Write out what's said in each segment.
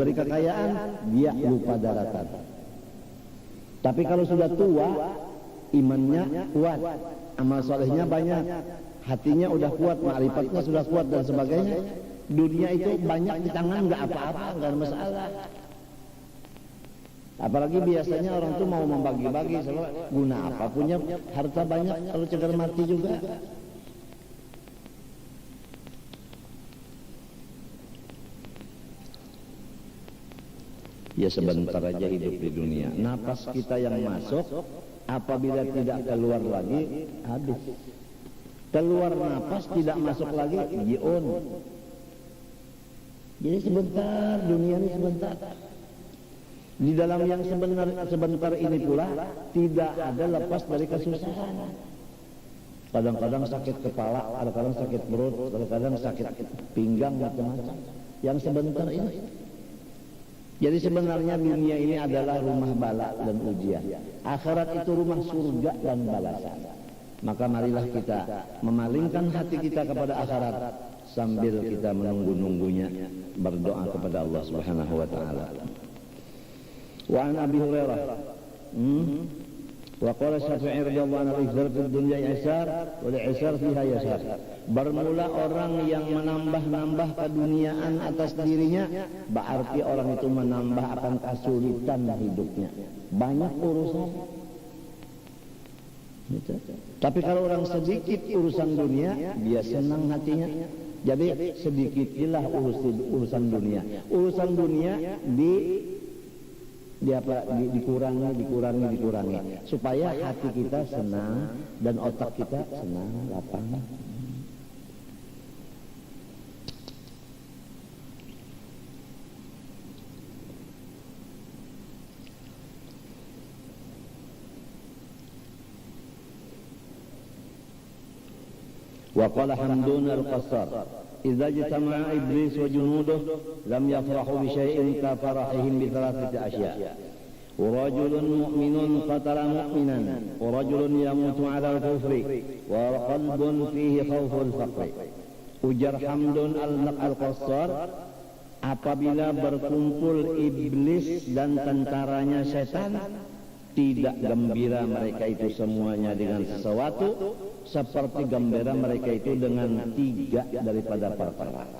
beri kekayaan, dia lupa daratan. Tapi kalau sudah tua, imannya kuat, amal solehnya banyak, hatinya udah kuat, ma'rifatnya sudah kuat dan sebagainya, dunia itu banyak di tangan, nggak apa-apa, nggak ada masalah. Apalagi biasanya orang tuh mau membagi-bagi, guna apa punya harta banyak kalau cegar mati juga. Ya sebentar aja hidup di dunia. Napas kita yang masuk, apabila tidak keluar lagi, habis. Keluar napas tidak masuk lagi, jiun. Jadi sebentar, dunia ini sebentar. Di dalam yang sebentar ini pula tidak ada lepas dari kesusahan. Kadang-kadang sakit kepala, kadang-kadang sakit perut, kadang-kadang sakit pinggang, macam-macam. Yang sebentar ini. Jadi sebenarnya dunia ini adalah rumah bala dan ujian. Akhirat itu rumah surga dan balasan. Maka marilah kita memalingkan hati kita kepada akhirat sambil kita menunggu-nunggunya, berdoa kepada Allah Subhanahu wa taala. Wa an Abi Hurairah wa qala Syafi'i radhiyallahu anhu ihzar fid dunya yasar wa li'isar fiha yasar. Bermula orang yang menambah-nambah keduniaan atas dirinya, berarti orang itu menambah akan kesulitan hidupnya. Banyak urusan. Gitu. Tapi kalau orang sedikit urusan dunia, dia senang hatinya. Jadi sedikitilah urusan dunia. Urusan dunia dikurangi supaya hati kita senang dan otak kita senang, lapang. Wa qala Hamdun al-Qassar idza jitama'a iblis wa junuduh lam yafrahu bi syai'in ka farahihim bi thalathati asya' wa rajulun mu'minun qatala mu'minan wa rajulun yamutu 'ala al-kufri wa qalbun fihi khawful faqri. Ujar Hamdun al-Qassar, apabila berkumpul iblis dan tentaranya setan, tidak gembira mereka itu semuanya dengan sesuatu seperti gembira mereka itu dengan tiga daripada perkara.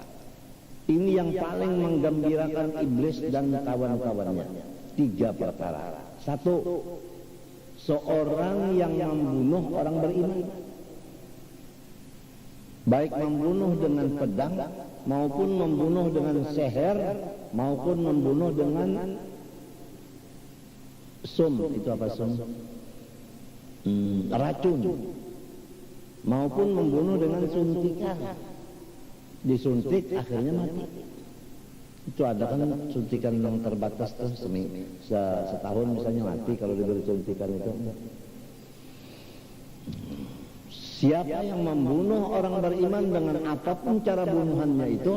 Ini yang paling menggembirakan iblis dan kawan-kawannya. Tiga perkara. Satu, seorang yang membunuh orang beriman, baik membunuh dengan pedang maupun membunuh dengan seher maupun membunuh dengan sum. Itu apa sum? Racun. Maupun membunuh dengan suntikan. Disuntik akhirnya mati. Itu ada kan suntikan yang terbatas tuh, setahun misalnya mati kalau diberi suntikan itu. Siapa yang membunuh orang beriman dengan apapun cara bunuhannya itu,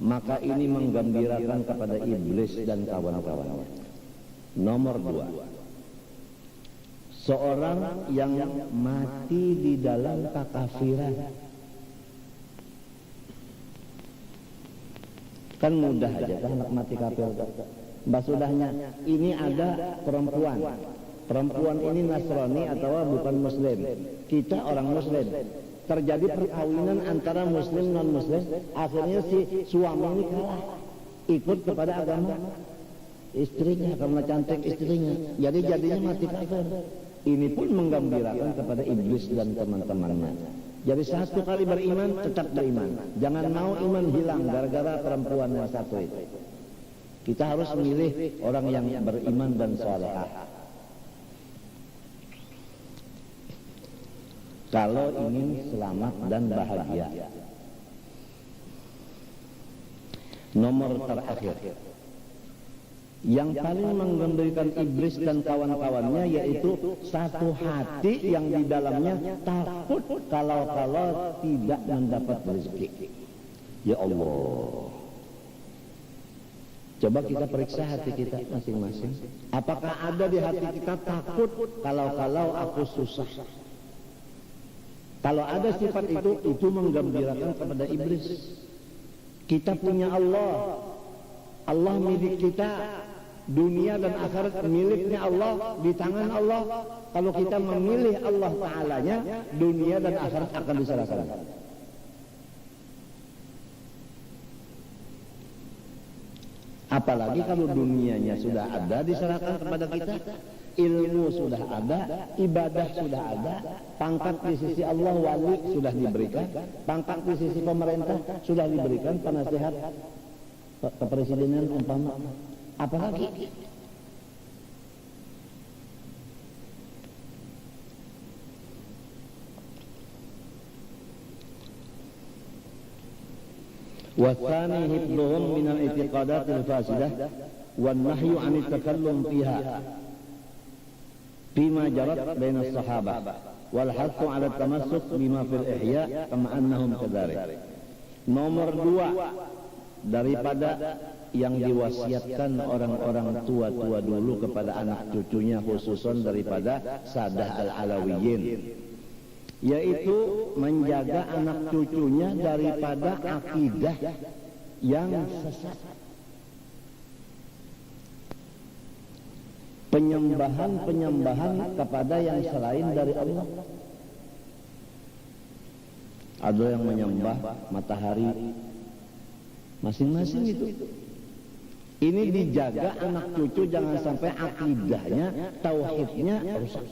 maka ini menggembirakan kepada iblis dan kawan-kawannya. Nomor dua, seorang yang mati di dalam kekafiran. Kan mudah aja kan anak mati kafir. Mbak sudahnya ini ada perempuan. Perempuan ini Nasrani atau bukan Muslim. Kita orang Muslim. Terjadi perkawinan antara Muslim non Muslim. Akhirnya si suami ini kalah, ikut kepada agama istrinya karena cantik istrinya. Jadi jadinya mati kafir. Ini pun menggembirakan kepada iblis dan teman-temannya. Jadi satu kali beriman tetap beriman. Jangan mau iman hilang gara-gara perempuan yang satu itu. Kita harus memilih orang yang beriman dan salehah. Kalau ingin selamat dan bahagia. Nomor terakhir, yang paling menggembirakan iblis dan kawan-kawannya yaitu satu hati yang di dalamnya takut kalau tidak mendapat rezeki. Ya Allah, coba kita periksa hati kita masing-masing. Apakah ada di hati kita takut kalau aku susah? Kalau ada sifat itu menggembirakan kepada iblis. Kita punya Allah. Allah milik kita, dunia dan akhirat miliknya Allah, di tangan Allah. Kalau kita memilih Allah Ta'alanya, dunia dan akhirat akan diserahkan. Apalagi kalau dunianya sudah ada diserahkan kepada kita, ilmu sudah ada, ibadah sudah ada, pangkat di sisi Allah wali sudah diberikan, pangkat di sisi pemerintah sudah diberikan, penasihat kepresidenan umpama. Apalagi والثاني حفظهم من الاعتقادات الفاسدة والنهي عن التكلم فيها فيما جرت بين الصحابة والحث على التمسك بما في الإحياء كما أنهم كذلك. Nomor 2, daripada yang diwasiatkan orang-orang tua-tua dulu kepada anak cucunya, khususan daripada Sadah Al-Alawiyin, yaitu menjaga anak cucunya daripada akidah yang sesat, penyembahan kepada yang selain dari Allah. Ada yang menyembah matahari, masing-masing itu. Ini dijaga anak cucu jangan sampai akidahnya, tauhidnya rusak.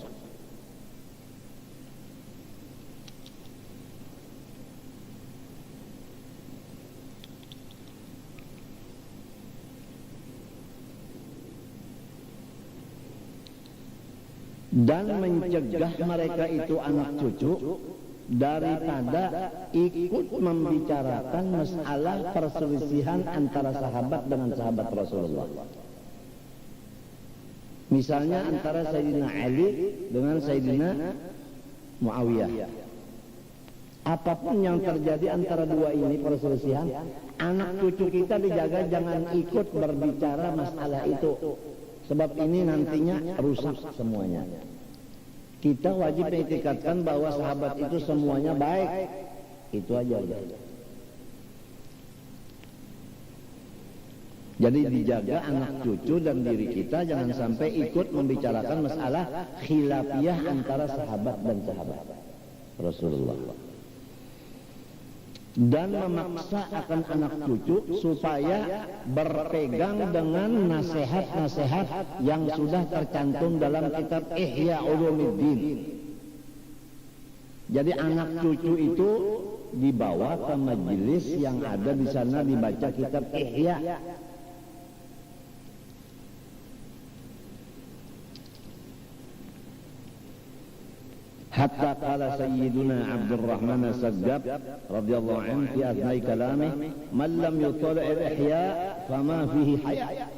Dan mencegah mereka itu anak cucu daripada ikut membicarakan masalah perselisihan antara sahabat dengan sahabat Rasulullah. Misalnya antara Sayyidina Ali dengan Sayyidina Muawiyah. Apapun yang terjadi antara dua ini perselisihan, anak cucu kita dijaga jangan ikut berbicara masalah itu. Sebab ini nantinya rusak semuanya. Kita wajib mengitikadkan bahwa sahabat itu semuanya baik. Itu aja. Jadi dijaga anak cucu dan diri kita jangan sampai ikut membicarakan masalah khilafiyah antara sahabat dan sahabat Rasulullah. Dan memaksa akan anak cucu supaya berpegang dengan nasihat-nasihat yang sudah tercantum dalam kitab Ihya Ulumuddin. Jadi anak cucu itu dibawa ke majelis yang ada di sana dibaca kitab Ihya. Hatta qala Sayyiduna Abdurrahman As-Saggab radhiyallahu anhu fi athnai kalamih, "Man lam yutali' al-ihya fama fihi haya."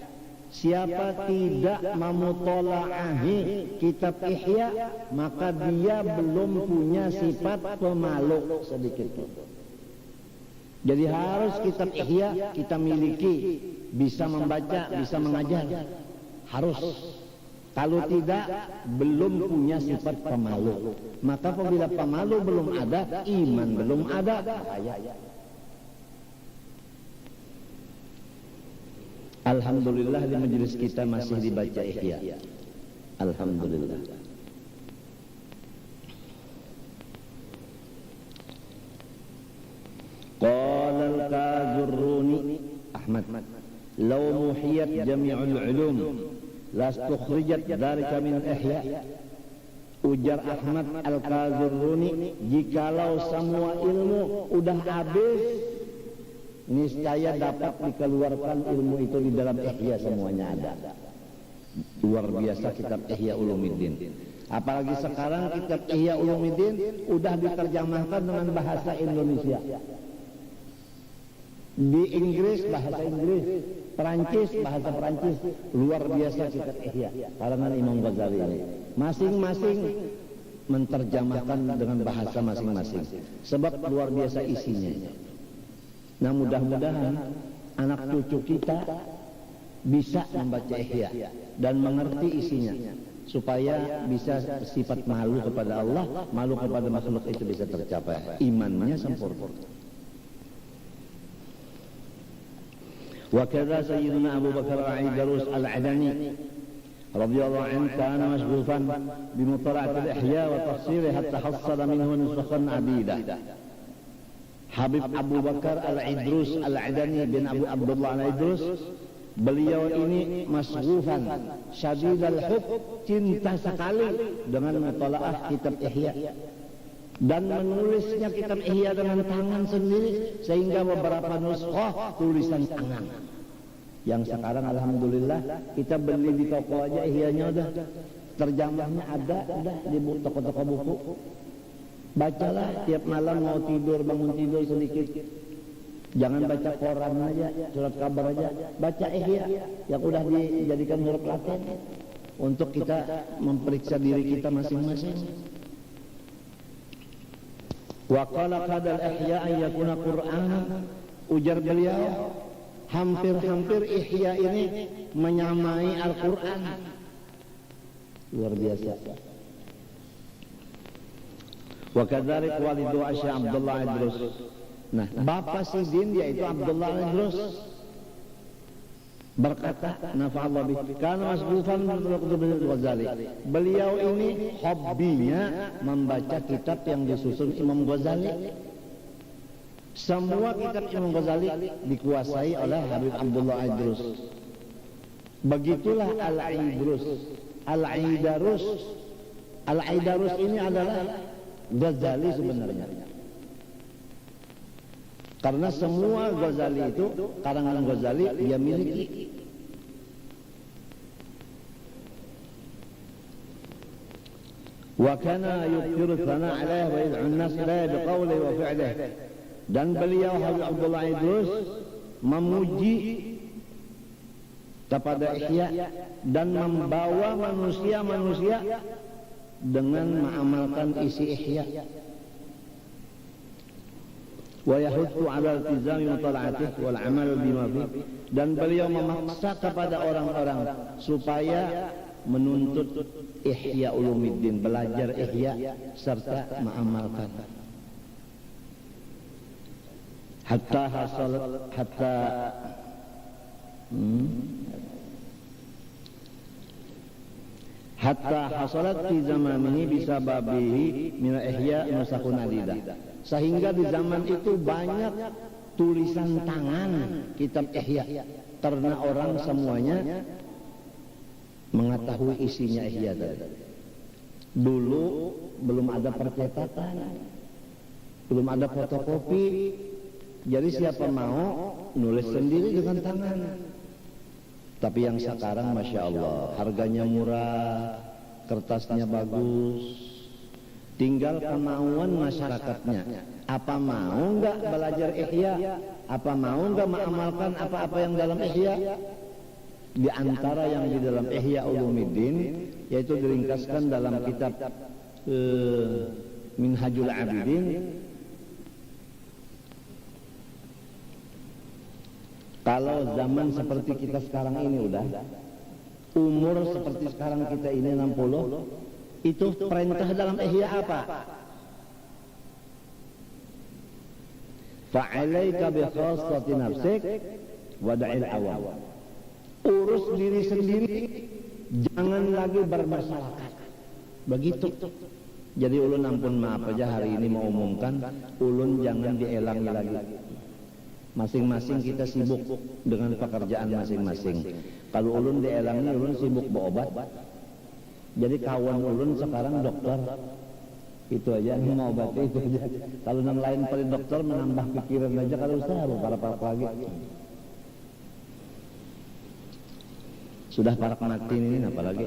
Siapa tidak memutola'ahi kitab Ihya, maka dia belum punya sifat pemalu sedikit pun. Jadi harus kitab Ihya kita miliki, bisa membaca, bisa mengajar. Harus. Kalau tidak, belum punya sifat pemalu. Maka apabila pemalu belum ada, iman belum ada. Alhamdulillah di majelis kita masih dibaca Ihya. Alhamdulillah. Qala al-Kazurruni Ahmad, "Law muhiyat jami'ul ulum lastukhrijat dzalika min Ihya." Ujar Ahmad Al-Kazurruni, jikalau semua ilmu udah habis, niscaya dapat dikeluarkan ilmu itu di dalam Ihya, semuanya ada. Luar biasa kitab Ihya Ulumuddin. Apalagi sekarang kitab Ihya Ulumuddin udah diterjemahkan dengan bahasa Indonesia. Di Inggris bahasa Inggris, Perancis bahasa Perancis. Luar biasa kitab Ihya karangan Imam Ghazali ini. Masing-masing menterjemahkan dengan bahasa masing-masing. Sebab luar biasa isinya. Nah, mudah-mudahan anak cucu kita bisa membaca Ihya dan mengerti isinya, supaya bisa sifat malu kepada Allah, malu kepada makhluk itu bisa tercapai, imannya sempurna. وكذا سيدنا أبو بكر العيدروس العدني رضي الله عنه كان مشغوفا بمطالعة الإحياء وتفسيره حتى حصل منه نسخا عديدة. Habib Abu Bakar Al-Idrus Al-Adani bin Abu Abdullah Al-Idrus, beliau ini masghufan syadidal hub, cinta sekali dengan mutalaah kitab Ihya dan menulisnya kitab Ihya dengan tangan sendiri, sehingga beberapa nuskhah tulisan tangan yang sekarang alhamdulillah kita beli di toko aja Ihyanya udah terjemahnya ada di toko-toko buku. Bacalah tiap malam mau tidur, bangun tidur sedikit. Jangan baca koran aja, surat kabar aja. Baca Ihya yang udah dijadikan huruf Latin untuk kita memeriksa diri kita masing-masing. Wa qala qadal Ihya an yakuna Qur'anan, ujar beliau, hampir-hampir Ihya ini menyamai Al-Qur'an. Luar biasa. Wa kadzalik walidu Asy Abdullah Idrus. Nah, bapak Sidin yaitu Abdullah Idrus berkata, nafa'allahu bi, kana masghufan bil Ghazali. Beliau ini hobinya membaca kitab yang disusun Imam Ghazali. Semua kitab Imam Ghazali dikuasai oleh Habib Abdullah Idrus. Begitulah Al-Idrus, Al-Aidarus. Al-Aidarus ini adalah Ghazali sebenarnya. Karena semua Ghazali itu, karangan Ghazali dia miliki. Wa kana yukthiru thana' alaihi wa yad'u an-nas ilaihi biqawlihi wa fi'lihi. Dan beliau Habib Abdullah Idrus memuji kepada Ihya dan membawa manusia-manusia dengan mengamalkan isi Ihya. Wa yahuttu 'ala iltizami mutala'atihi wal 'amal bima fihi, dan beliau memaksa kepada orang-orang supaya menuntut Ihya Ulumuddin, belajar Ihya serta mengamalkan. Hatta hasalat fi zamanihi bisababihi min Ihya nusakhun adidah. Sehingga di zaman itu banyak tulisan tangan kitab Ihya, karena orang semuanya mengetahui isinya Ihya tadi. Dulu belum ada percetakan, belum ada fotokopi, jadi siapa mau nulis sendiri dengan tangan. Tapi yang sekarang Masya Allah, harganya murah, kertasnya bagus, tinggal kemauan masyarakatnya. Apa mau enggak belajar Ihya? Apa mau enggak mengamalkan apa-apa yang dalam Ihya? Di antara yang di dalam Ihya Ulumuddin, yaitu diringkaskan dalam kitab Minhajul Abidin. Kalau zaman seperti kita sekarang ini udah, umur seperti sekarang kita ini 60, itu perintah dalam Ihya apa? Fa'alaika bi khassati nafsik wa da'il awam. Urus diri sendiri, jangan lagi bermasyarakat. Begitu. Jadi ulun ampun maaf aja hari ini mau umumkan, ulun jangan dielangi lagi. Masing-masing kita sibuk dengan pekerjaan masing-masing. Kalau ulun dielangi, ulun sibuk berobat. Jadi kawan ulun sekarang dokter. Itu aja, mau obat itu aja. Kalau yang lain pada dokter menambah pikiran aja, kalau usaha para lagi. Sudah parak mati ini apalagi.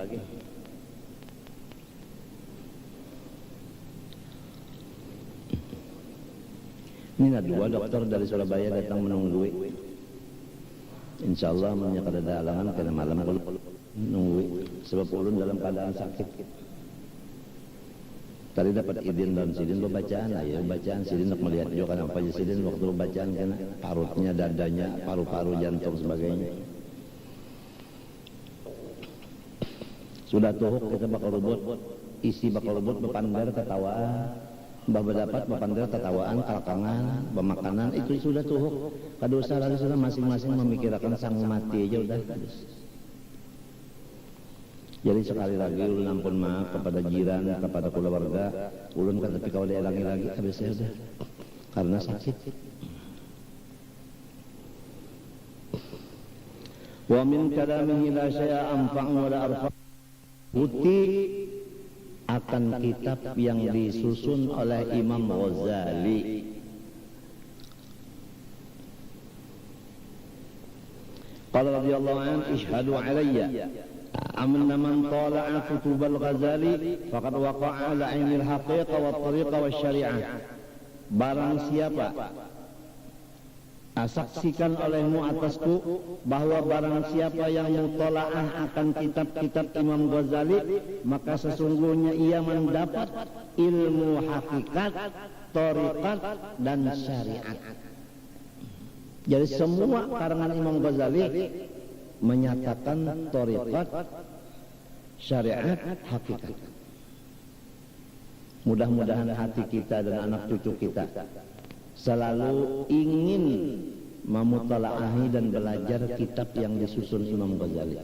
Ini ada dua dokter dari Surabaya datang menunggui. Insya Allah menyakada ada halangan karena malam nunggui. Sebab ulun dalam keadaan sakit. Tadi dapat izin dan sidin bacaan lah ya, bacaan sidin nak melihat juga kan apa aja sidin waktu bacaan kena parutnya, dadanya, paru-paru, jantung sebagainya. Sudah tuhuk kita bakal rubut, isi bakal rubut berpandar ketawa. Bapak papandera tatawaan kalakangan pemakanan itu sudah tuh kadosa lalu sudah masing-masing memikirkan sang mati aja udah. Jadi sekali lagi ulun ampun maaf kepada jiran, kepada keluarga, ulun kan tapi kalau dielangi lagi habis udah karena sakit. Wa min kalamihi la syai'a anfa'u wa la arfa' akan kitab yang disusun oleh Imam Ghazali. Qala radhiyallahu anhu ishhadu alayya amna man tala'a kutub al-Ghazali faqad waqa'a ala 'ilmi al-haqiqa wa at-tariqa wa syari'ah. Barang siapa saksikan olehmu atasku bahwa barang siapa yang mutalaah akan kitab-kitab Imam Ghazali maka sesungguhnya ia mendapat ilmu hakikat, thariqat dan syariat. Jadi semua karangan Imam Ghazali menyatakan thariqat, syariat, hakikat. Mudah-mudahan hati kita dan anak cucu kita selalu ingin memutalaahi dan belajar kitab yang disusun Imam Ghazali.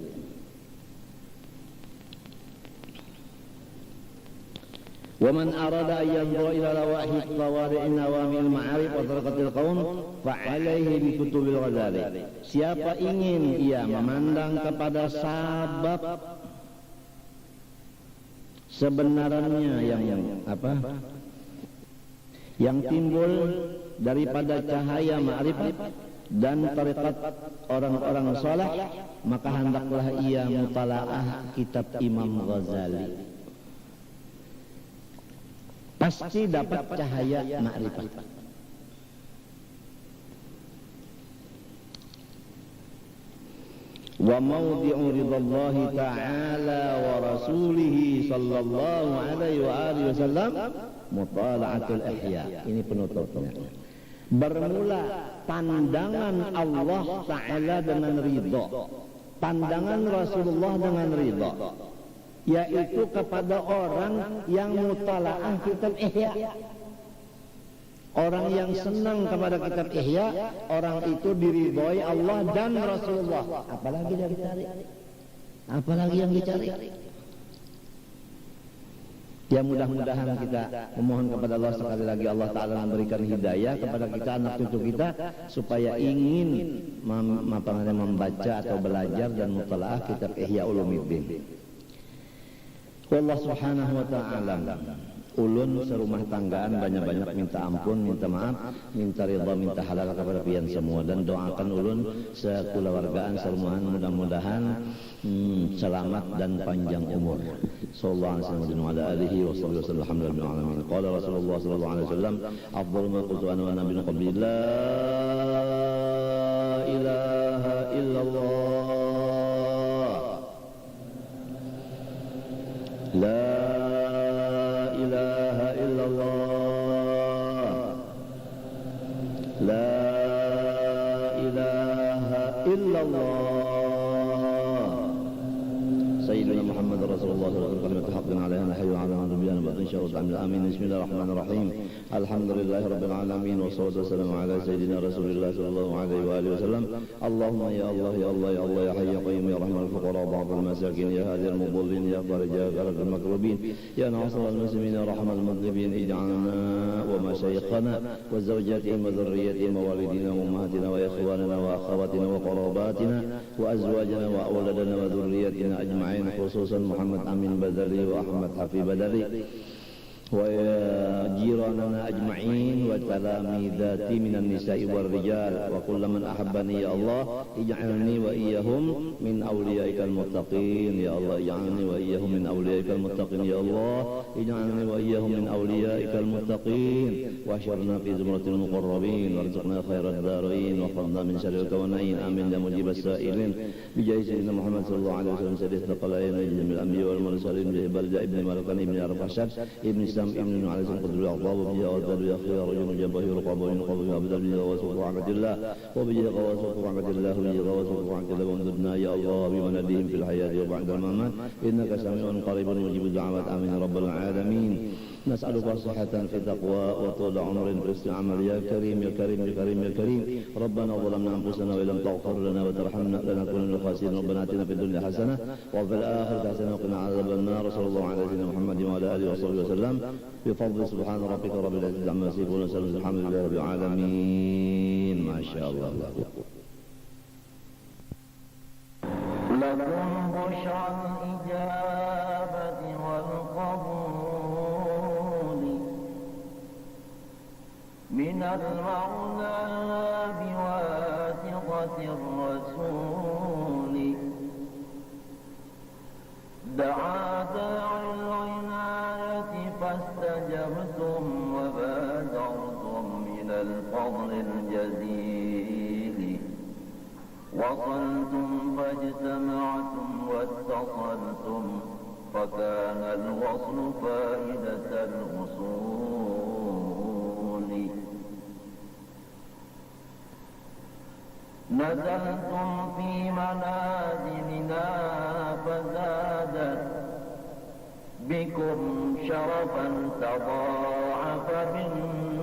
Wa man arada an yanzura ila lawahid qawari'in nawamil ma'arif wa tarqatil qaum fa 'alaihi bi kutubil Ghazali. Siapa ingin ia memandang kepada sabab sebenarnya yang timbul daripada cahaya ma'rifat dan tarikat orang-orang saleh, maka hendaklah ia mutalaah kitab Imam Ghazali. Pasti dapat cahaya ma'rifat. Wa mawdi'u ridallahi ta'ala wa rasulihi sallallahu alaihi wa alihi wasallam mutala'atul ihya. Ini penutupnya. Bermula pandangan Allah Ta'ala dengan ridha, pandangan Rasulullah dengan ridha, yaitu kepada orang yang mutalaah kitab Ihya. Orang yang senang kepada kitab Ihya, orang itu diridhoi Allah dan Rasulullah. Apalagi yang dicari? Apalagi yang dicari? Ya mudah-mudahan kita memohon kepada Allah sekali lagi Allah Ta'ala memberikan hidayah kepada kita, anak cucu kita, supaya ingin membaca atau belajar dan mutalaah kitab Ihya Ulumuddin. Wallahu subhanahu wa ta'ala. Ulun serumah tanggaan banyak-banyak minta ampun, minta maaf, minta ridha, minta halal kepada pian semua, dan doakan ulun sekeluargaan serumahan mudah-mudahan selamat dan panjang umur. Sallallahu alaihi wa alihi wa sallam alhamdulillah alamin. Qala Rasulullah sallallahu alaihi wasallam afdalu ma qultu ana wa nabiyyu qabli la ilaha illallah la ilaha illallah la ilaha illallah Sayyidina Muhammad Rasulullah sallallahu alaihi wasallam haqqan alaiha nahyu ala nabiyina wa insya Allah amin. Bismillahirrahmanirrahim. Alhamdulillahirabbil alamin wassalatu wassalamu ala sayyidina Rasulillah sallallahu alaihi wa alihi wasallam. Allahumma ya Allah ya Allah ya Allah ya hayy ya qayyum ya rahman al-fuqara ba'd al-masakin ya hadi al-mudallin ya farija al-makrubin ya nasir al-muslimin ya rahman al-mudhibin ij'alna wa mashayikhana wa zawjatihim wa dhurriyyatihim wa walidina wa ummahatina wa ikhwanina wa akhawatina wa qarabatina wa azwajina wa awladana wa dhurriyyatina ajma'in, khususan Muhammad Amin Badali wa Ahmad Hafi Badali وجيراننا أجمعين وتلاميذاتي من النساء والرجال وكل من أحبني يا الله اجعلني وإياهم من أوليائك المتقين يا الله اجعلني وإياهم من أوليائك المتقين يا الله اجعلني وإياهم من أوليائك المتقين واحشرنا في زمرة المقربين وارزقنا خير الدارين وخذنا من شر الكونين آمين يا مجيب السائلين بجاه سيدنا محمد صلى الله عليه وسلم سيد الثقلين من الأنبياء والمرسلين بجاه بلجأ ابن ملكان ابن عرفشاد ابن Hisam ibn Al-Azim qadru Allah wa biya wa dalu ya khiyar rajul jabahi raqaba in qawmi abdal biya wa sufu rahmatillah wa biya wa sufu rahmatillah wa biya wa sufu rahmatillah wa anzurna ya Allah bi manadihim fil hayati wa ba'da al-mamat innaka sami'un qaribun mujibud da'awat amin ya rabbal alamin. نسألك صحة في تقوى وطول عمر في استعمال يا كريم يا كريم يا كريم يا كريم. ربنا ظلمنا أنفسنا وإن لم تغفر لنا وترحمنا لنكون من الخاسرين. ربنا آتنا في الدنيا حسنة وفي الآخرة حسنة وقنا عذاب النار. صلى الله على سيدنا محمد وعلى آله وصحبه وسلم بفضل سبحان ربك رب العزة عما يصفون وسلام الحمد لله رب العالمين. ما شاء الله. لكم بشرى الإجابة والقبول من المولى بواسطة الرسول. دعا داعي العناية فاستجبتم وبادرتم من الفضل الجزيل. وصلتم فاجتمعتم واتصلتم فكان الوصل فائدة الوصول. نزلتم في منازلنا فزادت بكم شرفا تضاعف بالنزول.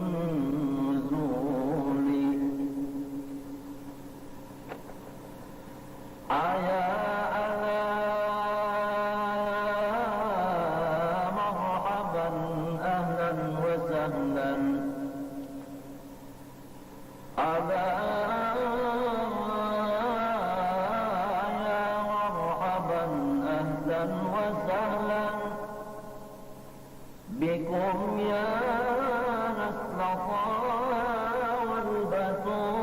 أيا ألا مرحبا أهلا وسهلا. ألا يا مرحبا أهلا وسهلا بكم يا نسل والبتول.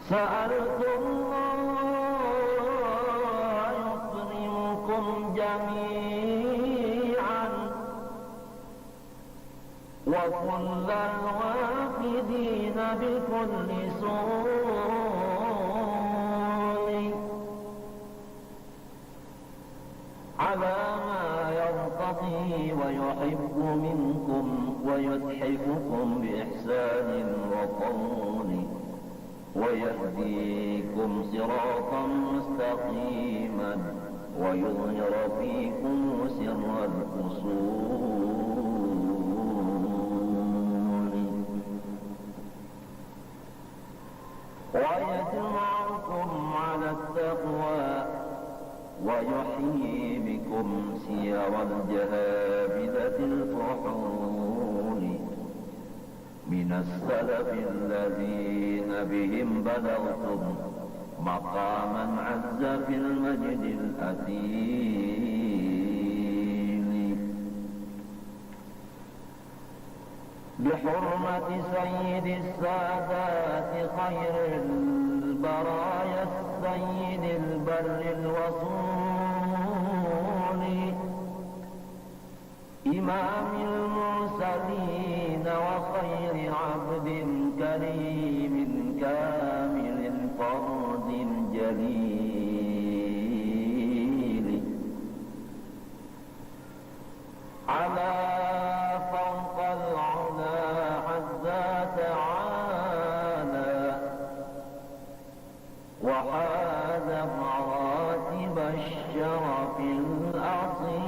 سألتم الله يكرمكم جميعا وكل الوافدين بكل سوء على ما يرتضي ويحب منكم ويتحفكم بإحسان وقول ويهديكم صراطا مستقيما ويظهر فيكم سر الأصول ويجمعكم على التقوى ويحيي بكم سير الجهابذة الفحول من السلف الذين بهم بلغتم مقاما عز في المجد الأثيل. بحرمة سيد السادات خير البرايا السيد البر الوصول إمام المرسلين وخير عبد كريم كامل فرد جليل على فوق العلا عز تعالى وحاز مراتب الشرف الأصيل.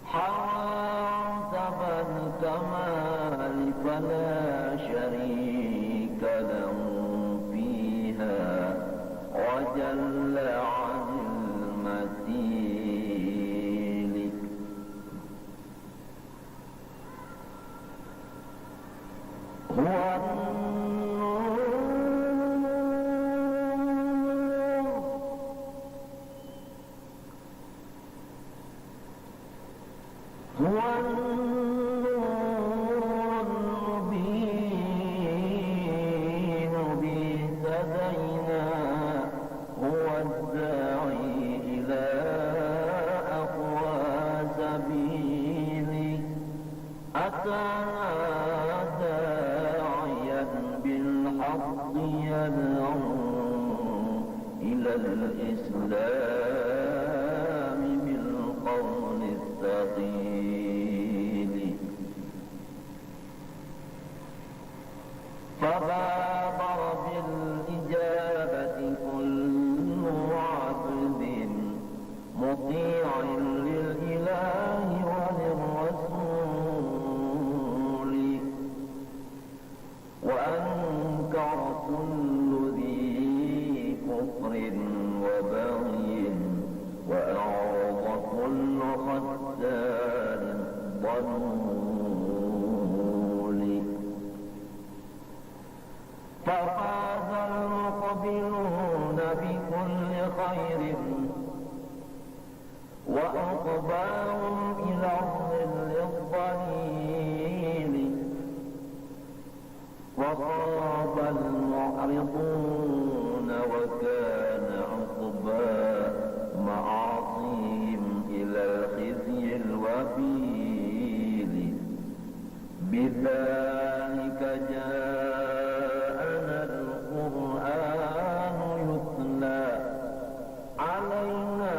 حرمت الكمال فلا شريك له فيها وجل عن المثيل. هو النور المبين به اهتدينا هو الداعي إلى أقوى سبيل. أتانا داعيا الإسلام بالقول الثقيل فبادر بالإجابة كل عبد مطيع للإله وللرسول وأنكر كل ذي كفر وبغي وأعرض كل ختان ضلول ففاز المقبلون بكل خير وأقباهم إلى الظل الظليل وخاب المعرضون وكان عقبى معاصيهم إلى الخزي الوبيل بذلك جاءنا القرآن يتلى علينا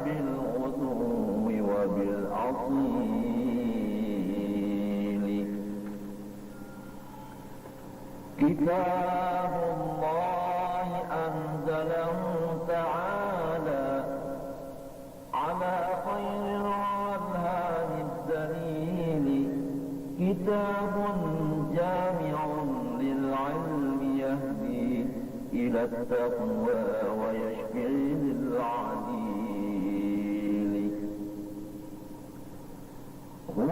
بالغدو وبالأصيل كتاب الله أنزله تعالى على خير الأذهان الدليل كتاب جامع للعلم يهدي إلى التقوى ويشفي للعليل هو